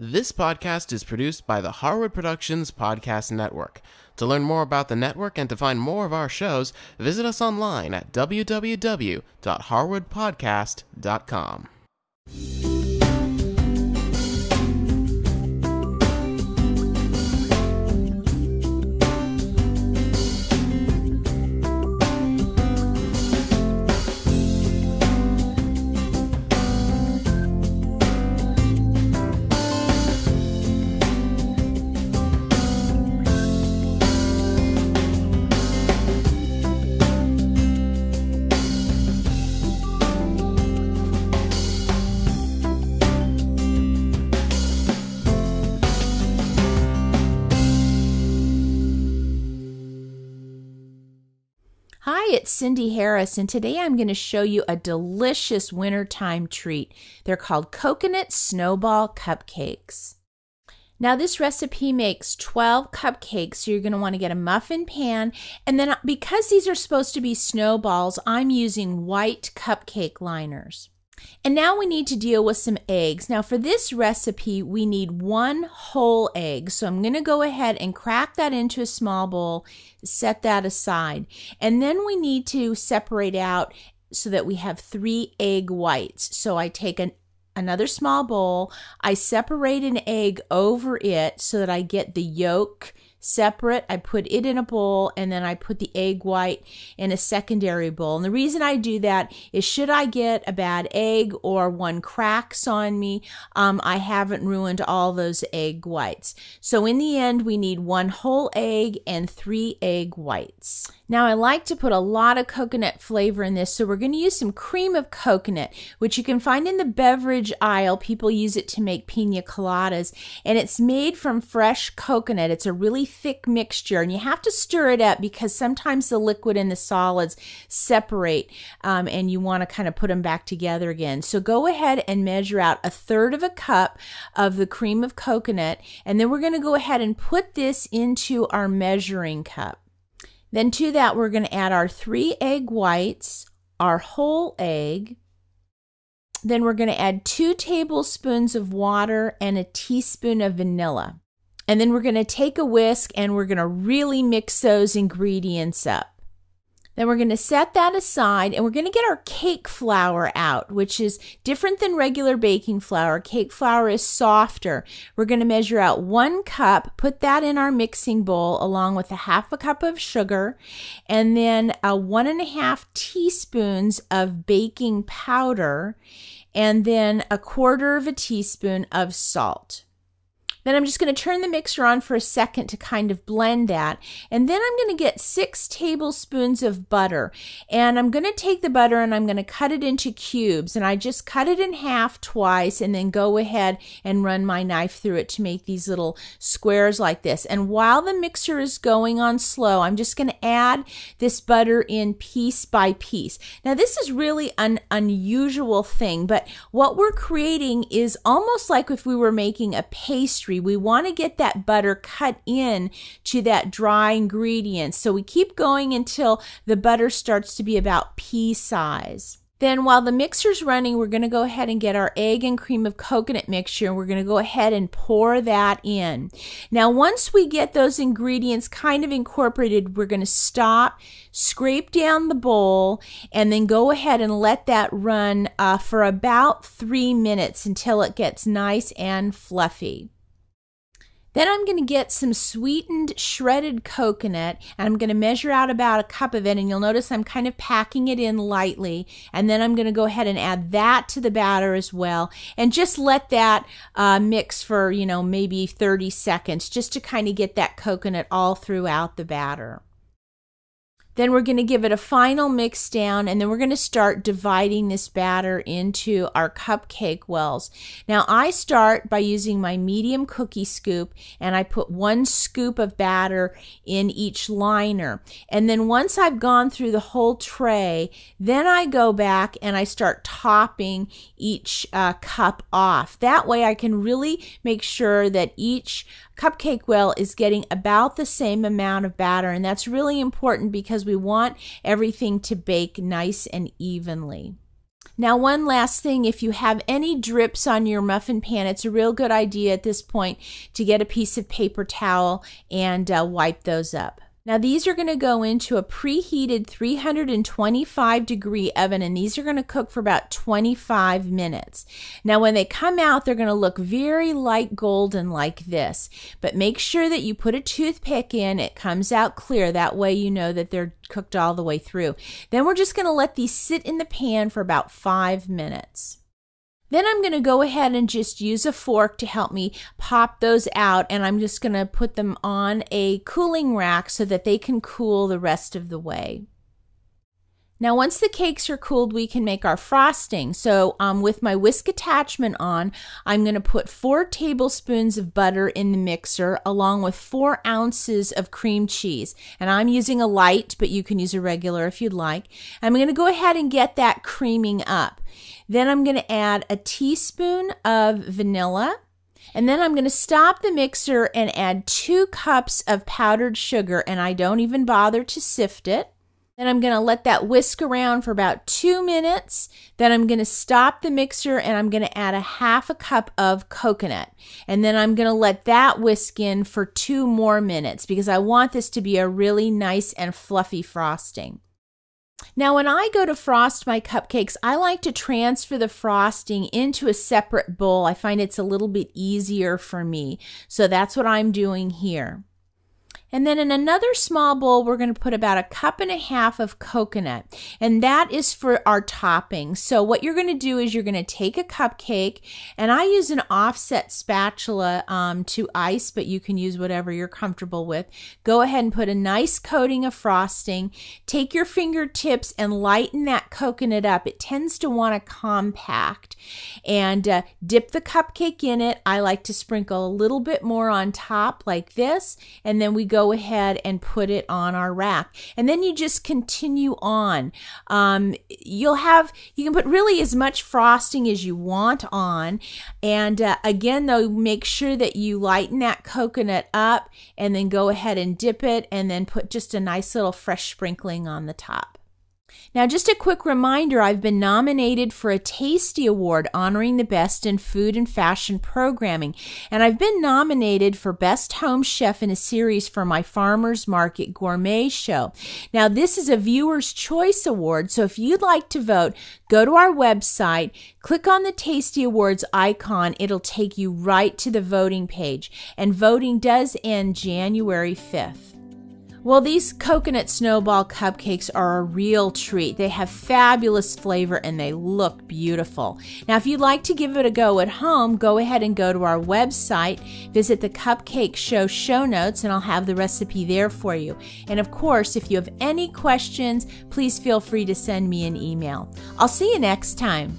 This podcast is produced by the Harwood Productions Podcast Network. To learn more about the network and to find more of our shows, visit us online at www.harwoodpodcast.com. Hi, it's Cindy Harris, and today I'm going to show you a delicious wintertime treat. They're called Coconut Snowball Cupcakes. Now, this recipe makes 12 cupcakes, so you're going to want to get a muffin pan, and then because these are supposed to be snowballs, I'm using white cupcake liners. And now we need to deal with some eggs. Now for this recipe, we need 1 whole egg. So I'm going to go ahead and crack that into a small bowl, set that aside. And then we need to separate out so that we have 3 egg whites. So I take another small bowl, I separate an egg over it so that I get the yolk separate. I put it in a bowl, and then I put the egg white in a secondary bowl. And the reason I do that is should I get a bad egg or one cracks on me, I haven't ruined all those egg whites. So in the end, we need 1 whole egg and 3 egg whites. Now I like to put a lot of coconut flavor in this, so we're going to use some cream of coconut, which you can find in the beverage aisle. People use it to make pina coladas, and it's made from fresh coconut. It's a really thick mixture, and you have to stir it up because sometimes the liquid and the solids separate, and you want to kind of put them back together again. So go ahead and measure out 1/3 cup of the cream of coconut, and then we're going to go ahead and put this into our measuring cup. Then to that, we're going to add our 3 egg whites, our whole egg. Then we're going to add 2 tablespoons of water and a teaspoon of vanilla. And then we're going to take a whisk and we're going to really mix those ingredients up. Then we're going to set that aside, and we're going to get our cake flour out, which is different than regular baking flour. Cake flour is softer. We're going to measure out 1 cup, put that in our mixing bowl along with 1/2 cup of sugar, and then 1.5 teaspoons of baking powder, and then 1/4 teaspoon of salt. Then I'm just going to turn the mixer on for a second to kind of blend that. And then I'm going to get 6 tablespoons of butter. And I'm going to take the butter and I'm going to cut it into cubes. And I just cut it in half twice and then go ahead and run my knife through it to make these little squares like this. And while the mixer is going on slow, I'm just going to add this butter in piece by piece. Now this is really an unusual thing, but what we're creating is almost like if we were making a pastry. We want to get that butter cut in to that dry ingredient. So we keep going until the butter starts to be about pea size. Then while the mixer's running, we're going to go ahead and get our egg and cream of coconut mixture, and we're going to go ahead and pour that in. Now, once we get those ingredients kind of incorporated, we're going to stop, scrape down the bowl, and then go ahead and let that run for about 3 minutes until it gets nice and fluffy. Then I'm going to get some sweetened shredded coconut, and I'm going to measure out about 1 cup of it, and you'll notice I'm kind of packing it in lightly, and then I'm going to go ahead and add that to the batter as well, and just let that mix for, maybe 30 seconds, just to kind of get that coconut all throughout the batter. Then we're going to give it a final mix down, and then we're going to start dividing this batter into our cupcake wells. Now I start by using my medium cookie scoop, and I put 1 scoop of batter in each liner. And then once I've gone through the whole tray, then I go back and I start topping each cup off. That way I can really make sure that each cupcake well is getting about the same amount of batter, and that's really important because we want everything to bake nice and evenly. Now, one last thing, if you have any drips on your muffin pan, it's a real good idea at this point to get a piece of paper towel and wipe those up. Now, these are going to go into a preheated 325-degree oven, and these are going to cook for about 25 minutes. Now, when they come out, they're going to look very light golden like this. But make sure that you put a toothpick in. It comes out clear. That way you know that they're cooked all the way through. Then we're just going to let these sit in the pan for about 5 minutes. Then I'm going to go ahead and just use a fork to help me pop those out, and I'm just going to put them on a cooling rack so that they can cool the rest of the way. Now, once the cakes are cooled, we can make our frosting. So with my whisk attachment on, I'm going to put 4 tablespoons of butter in the mixer along with 4 ounces of cream cheese. And I'm using a light, but you can use a regular if you'd like. I'm going to go ahead and get that creaming up. Then I'm going to add a teaspoon of vanilla. And then I'm going to stop the mixer and add 2 cups of powdered sugar, and I don't even bother to sift it. Then I'm going to let that whisk around for about 2 minutes. Then I'm going to stop the mixer and I'm going to add a 1/2 cup of coconut. And then I'm going to let that whisk in for 2 more minutes because I want this to be a really nice and fluffy frosting. Now, when I go to frost my cupcakes, I like to transfer the frosting into a separate bowl. I find it's a little bit easier for me. So that's what I'm doing here. And then in another small bowl, we're going to put about 1.5 cups of coconut. And that is for our topping. So what you're going to do is you're going to take a cupcake, and I use an offset spatula to ice, but you can use whatever you're comfortable with. Go ahead and put a nice coating of frosting. Take your fingertips and lighten that coconut up. It tends to want to compact. And dip the cupcake in it. I like to sprinkle a little bit more on top like this, and then we go ahead and put it on our rack. And then you just continue on. You can put really as much frosting as you want on. And again, though, make sure that you lighten that coconut up and then go ahead and dip it and then put just a nice little fresh sprinkling on the top. Now, just a quick reminder, I've been nominated for a Tasty Award honoring the best in food and fashion programming, and I've been nominated for Best Home Chef in a series for my Farmers Market Gourmet show. Now, this is a Viewer's Choice Award, so if you'd like to vote, go to our website, click on the Tasty Awards icon. It'll take you right to the voting page, and voting does end January 5th. Well, these coconut snowball cupcakes are a real treat. They have fabulous flavor and they look beautiful. Now, if you'd like to give it a go at home, go ahead and go to our website, visit the Cupcake show notes, and I'll have the recipe there for you. And of course, if you have any questions, please feel free to send me an email. I'll see you next time.